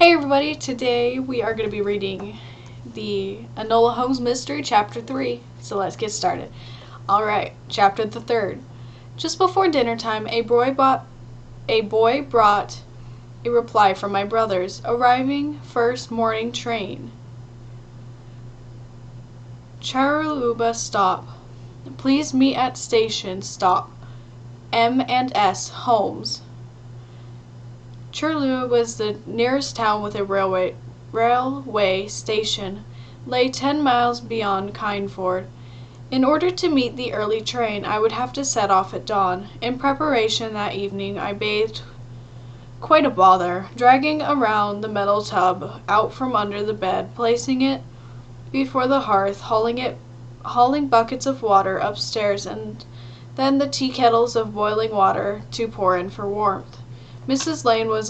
Hey everybody, today we are going to be reading the Enola Holmes Mystery, Chapter 3. So let's get started. Alright, Chapter the 3rd. Just before dinner time, a boy brought a reply from my brothers, arriving first morning train. Charuba stop. Please meet at station stop. M&S Holmes. Charleroi was the nearest town with a railway station, lay 10 miles beyond Kindford. In order to meet the early train, I would have to set off at dawn. In preparation that evening, I bathed quite a bother, dragging around the metal tub out from under the bed, placing it before the hearth, hauling buckets of water upstairs, and then the tea kettles of boiling water to pour in for warmth. Mrs. Lane was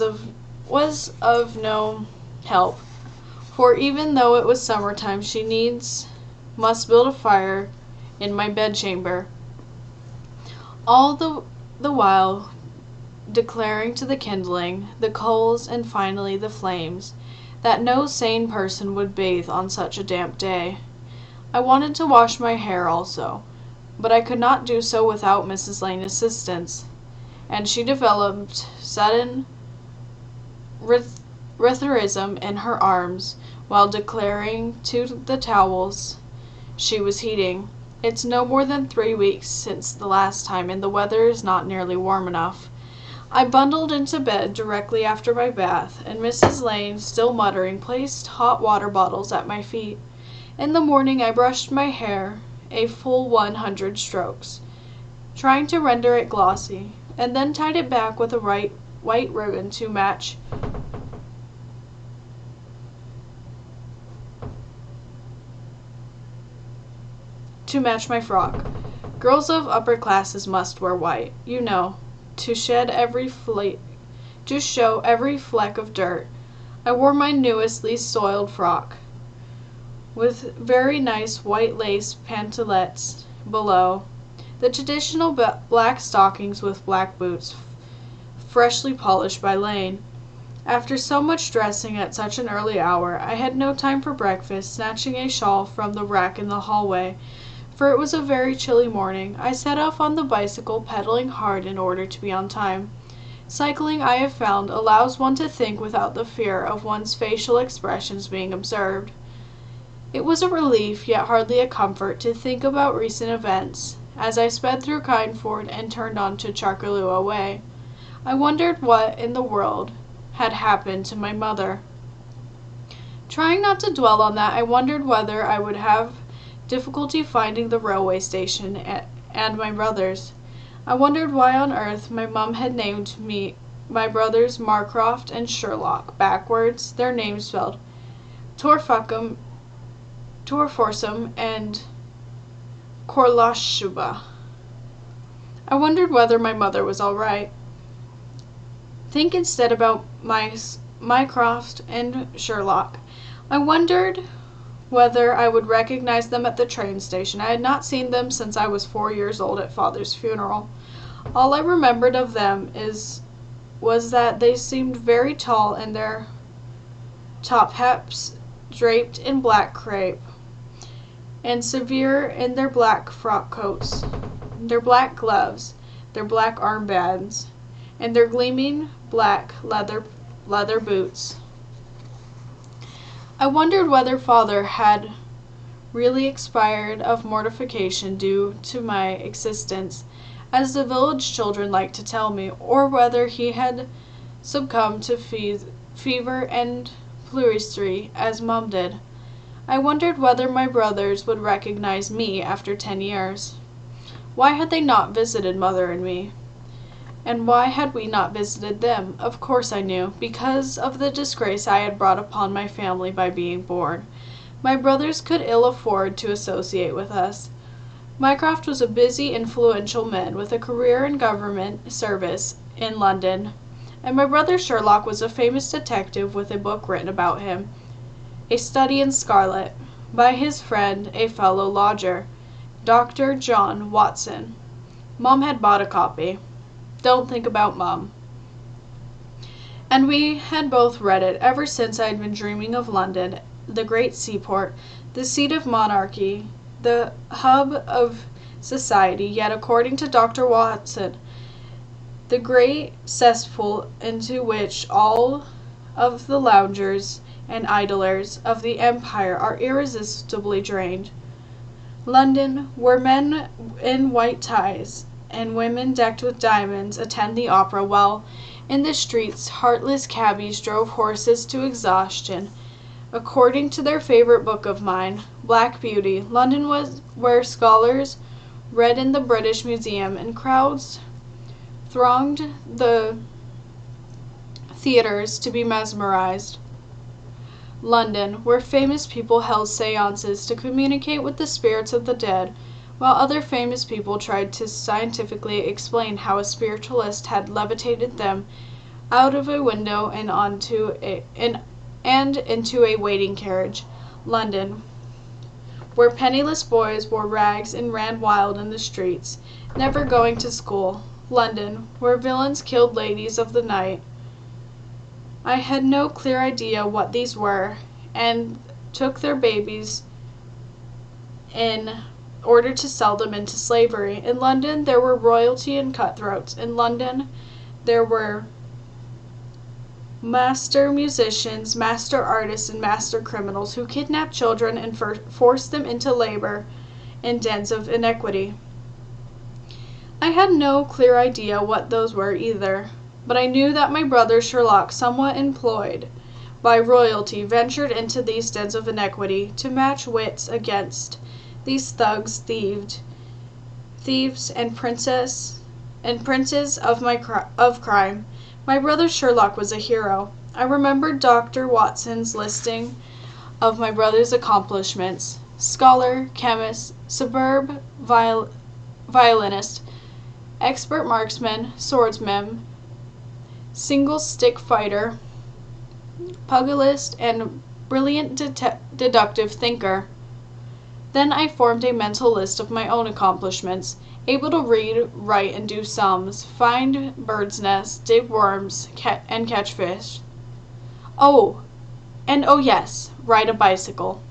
of no help, for even though it was summertime, she needs must build a fire in my bedchamber, all the while declaring to the kindling, the coals, and finally the flames, that no sane person would bathe on such a damp day. I wanted to wash my hair also, but I could not do so without Mrs. Lane's assistance, and she developed sudden rheumatism in her arms while declaring to the towels she was heating, "It's no more than 3 weeks since the last time, and the weather is not nearly warm enough." I bundled into bed directly after my bath, and Mrs. Lane, still muttering, placed hot water bottles at my feet. In the morning I brushed my hair a full 100 strokes, trying to render it glossy, and then tied it back with a white ribbon to match my frock. Girls of upper classes must wear white, you know, to show every fleck of dirt. I wore my newest, least soiled frock, with very nice white lace pantalettes below, the traditional black stockings with black boots, freshly polished by Lane. After so much dressing at such an early hour, I had no time for breakfast. Snatching a shawl from the rack in the hallway, for it was a very chilly morning, I set off on the bicycle, pedaling hard in order to be on time. Cycling, I have found, allows one to think without the fear of one's facial expressions being observed. It was a relief, yet hardly a comfort, to think about recent events. As I sped through Kindford and turned on to Charleroi Way, I wondered what in the world had happened to my mother. Trying not to dwell on that, I wondered whether I would have difficulty finding the railway station and my brothers. I wondered why on earth my mum had named my brothers Marcroft and Sherlock backwards, their names spelled Torforsum and Korlashuba. I wondered whether my mother was all right. Think instead about Mycroft and Sherlock. I wondered whether I would recognize them at the train station. I had not seen them since I was 4 years old at Father's funeral. All I remembered of them was that they seemed very tall, and their top hats draped in black crape, and severe in their black frock coats, their black gloves, their black armbands, and their gleaming black leather boots. I wondered whether Father had really expired of mortification due to my existence, as the village children liked to tell me, or whether he had succumbed to fever and pleurisy, as Mum did. I wondered whether my brothers would recognize me after 10 years. Why had they not visited Mother and me? And why had we not visited them? Of course I knew, because of the disgrace I had brought upon my family by being born. My brothers could ill afford to associate with us. Mycroft was a busy, influential man with a career in government service in London, and my brother Sherlock was a famous detective with a book written about him, A Study in Scarlet, by his friend, a fellow lodger, Dr. John Watson. Mum had bought a copy. Don't think about Mum. And we had both read it. Ever since I had been dreaming of London, the great seaport, the seat of monarchy, the hub of society, yet according to Dr. Watson, the great cesspool into which all of the loungers and idlers of the empire are irresistibly drained. London, where men in white ties and women decked with diamonds attend the opera, while in the streets heartless cabbies drove horses to exhaustion. According to their favorite book of mine, Black Beauty, London was where scholars read in the British Museum and crowds thronged the theaters to be mesmerized. London, where famous people held seances to communicate with the spirits of the dead, while other famous people tried to scientifically explain how a spiritualist had levitated them out of a window and into a waiting carriage. London, where penniless boys wore rags and ran wild in the streets, never going to school. London, where villains killed ladies of the night. I had no clear idea what these were, and took their babies in order to sell them into slavery. In London, there were royalty and cutthroats. In London, there were master musicians, master artists, and master criminals who kidnapped children and forced them into labor in dens of iniquity. I had no clear idea what those were either, but I knew that my brother Sherlock, somewhat employed by royalty, ventured into these dens of iniquity to match wits against these thugs, thieves, and princes of crime. My brother Sherlock was a hero. I remembered Dr. Watson's listing of my brother's accomplishments: scholar, chemist, superb violinist, expert marksman, swordsman, single-stick fighter, pugilist, and brilliant deductive thinker. Then I formed a mental list of my own accomplishments: able to read, write, and do sums, find birds' nests, dig worms, and catch fish. Oh yes, ride a bicycle.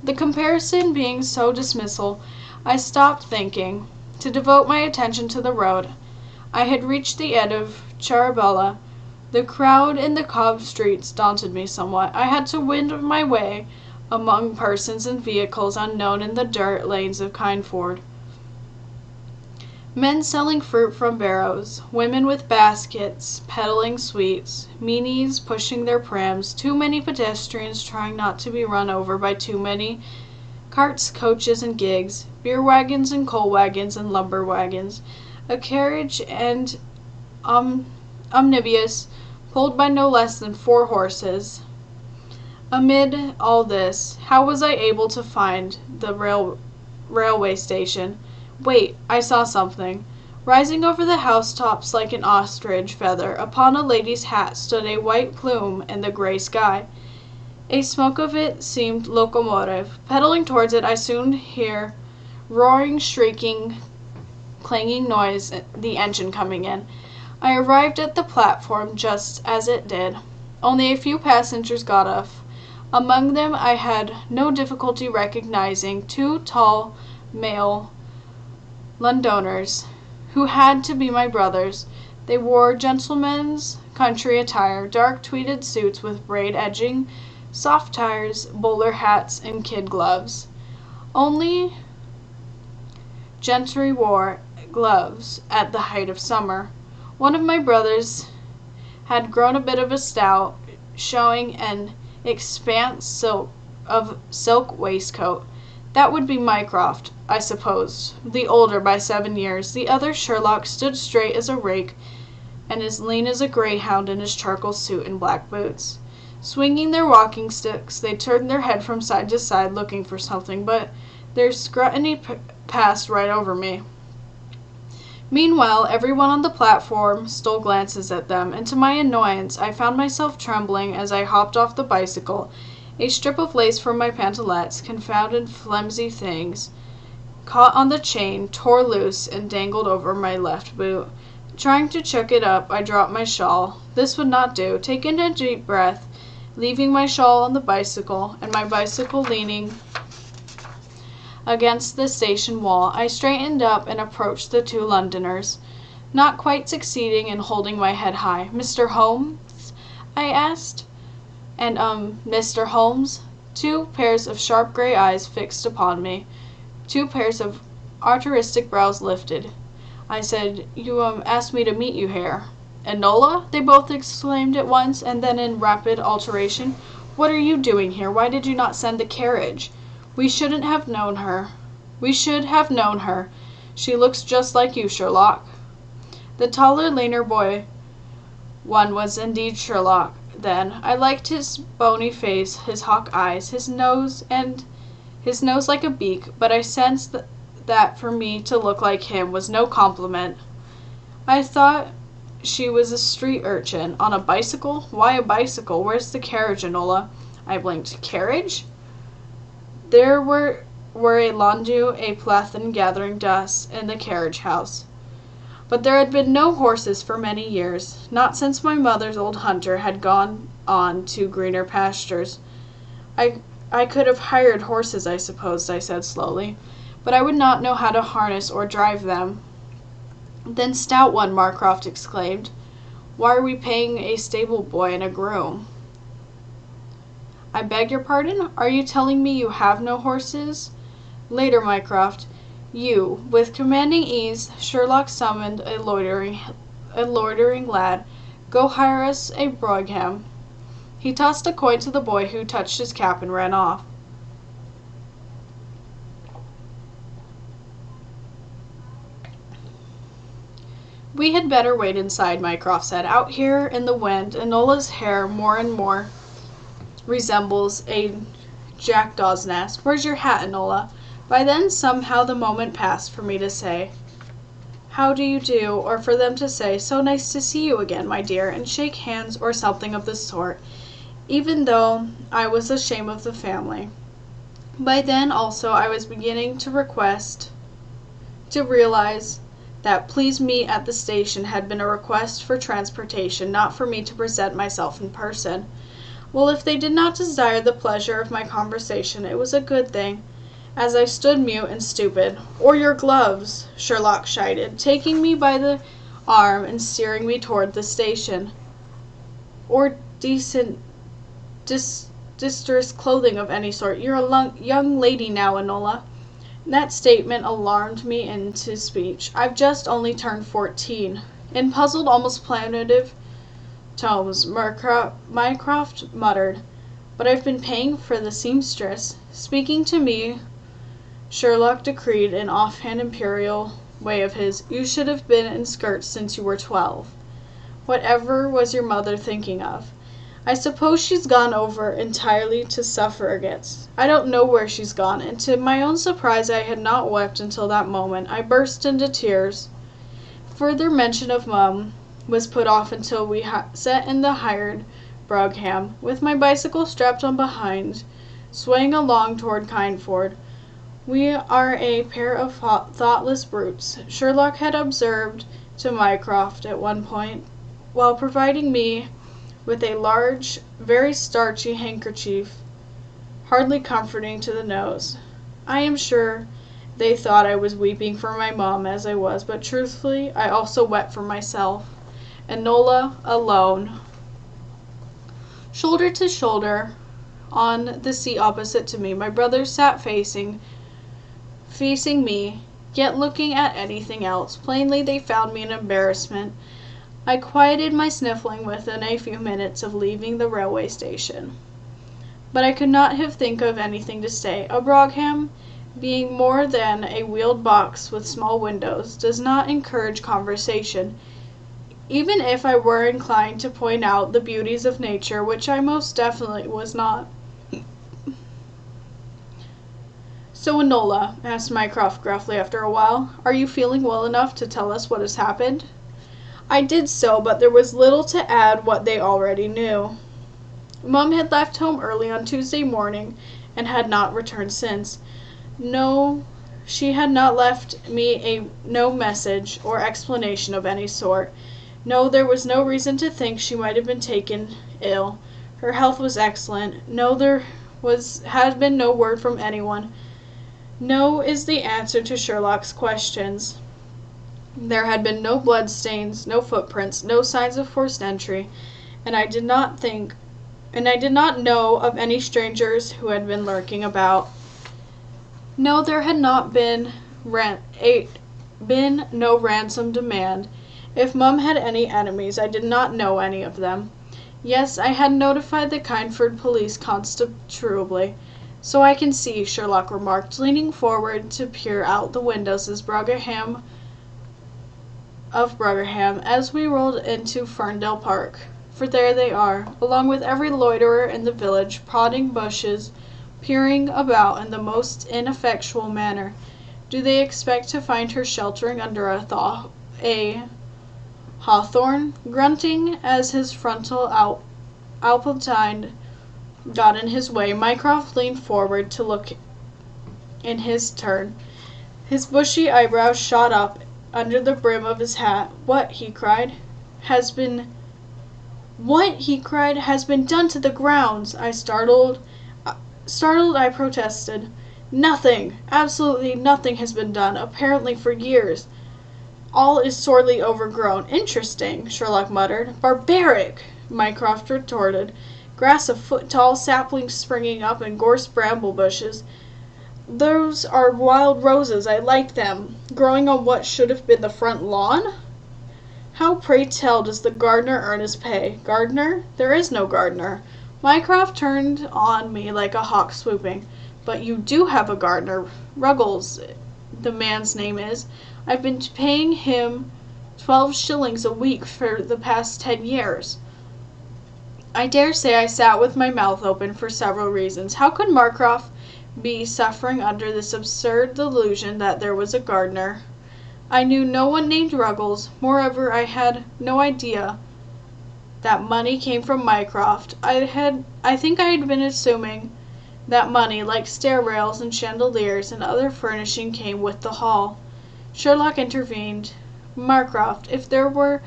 The comparison being so dismissal, I stopped thinking, to devote my attention to the road. I had reached the end of Charabella. The crowd in the Cobb streets daunted me somewhat. I had to wend my way among persons and vehicles unknown in the dirt lanes of Kindford. Men selling fruit from barrows, women with baskets peddling sweets, meanies pushing their prams, too many pedestrians trying not to be run over by too many, carts, coaches, and gigs, beer wagons and coal wagons and lumber wagons, a carriage and omnibus pulled by no less than 4 horses. Amid all this, how was I able to find the railway station? Wait, I saw something. Rising over the housetops like an ostrich feather, upon a lady's hat stood a white plume in the gray sky. A smoke of it seemed locomotive. Pedaling towards it, I soon hear roaring, shrieking, clanging noise, the engine coming in. I arrived at the platform just as it did. Only a few passengers got off. Among them I had no difficulty recognizing 2 tall male Londoners, who had to be my brothers. They wore gentlemen's country attire, dark tweeded suits with braid edging, soft ties, bowler hats, and kid gloves. Only gentry wore gloves at the height of summer. One of my brothers had grown a bit of a stout, showing an expanse of silk waistcoat. That would be Mycroft, I suppose, the older by 7 years. The other, Sherlock, stood straight as a rake and as lean as a greyhound in his charcoal suit and black boots. Swinging their walking sticks, they turned their head from side to side looking for something, but their scrutiny passed right over me. Meanwhile, everyone on the platform stole glances at them, and to my annoyance I found myself trembling as I hopped off the bicycle. A strip of lace from my pantalettes, confounded flimsy things, caught on the chain, tore loose, and dangled over my left boot. Trying to chuck it up, I dropped my shawl. This would not do. Taking a deep breath, leaving my shawl on the bicycle, and my bicycle leaning against the station wall, I straightened up and approached the two Londoners, not quite succeeding in holding my head high. "Mr. Holmes?" I asked. And, Mr. Holmes? Two pairs of sharp gray eyes fixed upon me, two pairs of artistic brows lifted. I said, "You, asked me to meet you here." "Enola?" they both exclaimed at once, and then in rapid alteration, "What are you doing here? Why did you not send the carriage? We should have known her. She looks just like you, Sherlock." The taller, leaner boy one was indeed Sherlock, then. I liked his bony face, his hawk eyes, his nose like a beak, but I sensed that for me to look like him was no compliment. I thought she was a street urchin. On a bicycle? Why a bicycle? Where's the carriage, Enola? I blinked. Carriage? There were a landau, a plathan gathering dust in the carriage house. But there had been no horses for many years, not since my mother's old hunter had gone on to greener pastures. I could have hired horses, I suppose, I said slowly, but I would not know how to harness or drive them. Then stout one, Marcroft exclaimed. Why are we paying a stable boy and a groom? I beg your pardon? Are you telling me you have no horses? Later, Mycroft. You, with commanding ease, Sherlock summoned a loitering lad. Go hire us a brougham. He tossed a coin to the boy, who touched his cap and ran off. We had better wait inside, Mycroft said. Out here in the wind, Enola's hair more and more resembles a jackdaw's nest. Where's your hat, Enola? By then, somehow, the moment passed for me to say, how do you do, or for them to say, so nice to see you again, my dear, and shake hands or something of the sort, even though I was ashamed of the family. By then, also, I was beginning to realize that please meet at the station had been a request for transportation, not for me to present myself in person. Well, if they did not desire the pleasure of my conversation, it was a good thing, as I stood mute and stupid. Or your gloves, Sherlock chided, taking me by the arm and steering me toward the station. Or distressed clothing of any sort. You're a young lady now, Enola. That statement alarmed me into speech. I've just only turned 14. In puzzled, almost plaintive tones, Mycroft muttered, but I've been paying for the seamstress. Speaking to me, Sherlock decreed in offhand imperial way of his, you should have been in skirts since you were 12. Whatever was your mother thinking of? I suppose she's gone over entirely to suffragettes. I don't know where she's gone, and to my own surprise I had not wept until that moment. I burst into tears. Further mention of Mum was put off until we sat in the hired brougham, with my bicycle strapped on behind, swaying along toward Kindford. We are a pair of thoughtless brutes, Sherlock had observed to Mycroft at one point, while providing me with a large, very starchy handkerchief, hardly comforting to the nose. I am sure they thought I was weeping for my mom as I was, but truthfully I also wept for myself. Enola alone. Shoulder to shoulder, on the seat opposite to me, my brothers sat facing me, yet looking at anything else. Plainly they found me an embarrassment. I quieted my sniffling within a few minutes of leaving the railway station. But I could not think of anything to say. A brougham, being more than a wheeled box with small windows, does not encourage conversation, even if I were inclined to point out the beauties of nature, which I most definitely was not. So, Enola, asked Mycroft gruffly after a while, are you feeling well enough to tell us what has happened? I did so, but there was little to add what they already knew. Mum had left home early on Tuesday morning and had not returned since. No, She had not left me no message or explanation of any sort. No, there was no reason to think she might have been taken ill. Her health was excellent. No, had been no word from anyone. No is the answer to Sherlock's questions. There had been no bloodstains, no footprints, no signs of forced entry, and I did not know of any strangers who had been lurking about. No, there had not been no ransom demand. If Mum had any enemies, I did not know any of them. Yes, I had notified the Kindford police constably. So I can see, Sherlock remarked, leaning forward to peer out the windows as Bruggerham as we rolled into Ferndale Park. For there they are, along with every loiterer in the village, prodding bushes, peering about in the most ineffectual manner. Do they expect to find her sheltering under a hawthorn? Grunting as his frontal alpine got in his way, Mycroft leaned forward to look in his turn. His bushy eyebrows shot up under the brim of his hat. What, he cried, has been done to the grounds? Startled, I protested. Nothing, absolutely nothing has been done, apparently for years. All is sorely overgrown. Interesting, Sherlock muttered. Barbaric, Mycroft retorted. Grass a foot tall, saplings springing up, and gorse bramble bushes. Those are wild roses. I like them. Growing on what should have been the front lawn? How, pray tell, does the gardener earn his pay? Gardener? There is no gardener. Mycroft turned on me like a hawk swooping. But you do have a gardener. Ruggles, the man's name is. I've been paying him 12 shillings a week for the past 10 years. I dare say I sat with my mouth open for several reasons. How could Mycroft be suffering under this absurd delusion that there was a gardener? I knew no one named Ruggles. Moreover, I had no idea that money came from Mycroft. I think I had been assuming that money, like stair rails and chandeliers and other furnishing, came with the hall. Sherlock intervened. Mycroft, if there were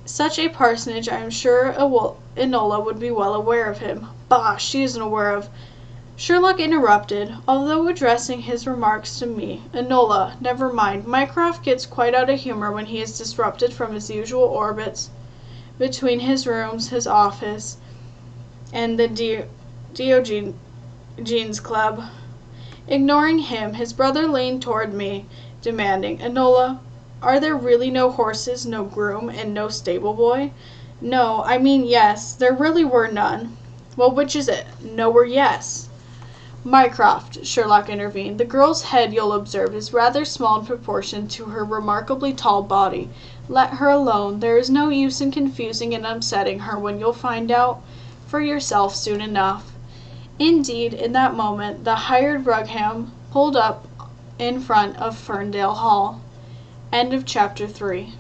such a parsonage, I am sure Enola would be well aware of him. Bah, she isn't aware of... Sherlock interrupted, although addressing his remarks to me. Enola, never mind. Mycroft gets quite out of humor when he is disrupted from his usual orbits between his rooms, his office, and the Diogenes Club. Ignoring him, his brother leaned toward me, demanding, Enola, are there really no horses, no groom, and no stable boy? No, I mean yes, there really were none. Well, which is it? No or yes? Mycroft, Sherlock intervened. The girl's head, you'll observe, is rather small in proportion to her remarkably tall body. Let her alone. There is no use in confusing and upsetting her when you'll find out for yourself soon enough. Indeed, in that moment, the hired brougham pulled up in front of Ferndale Hall. End of chapter 3.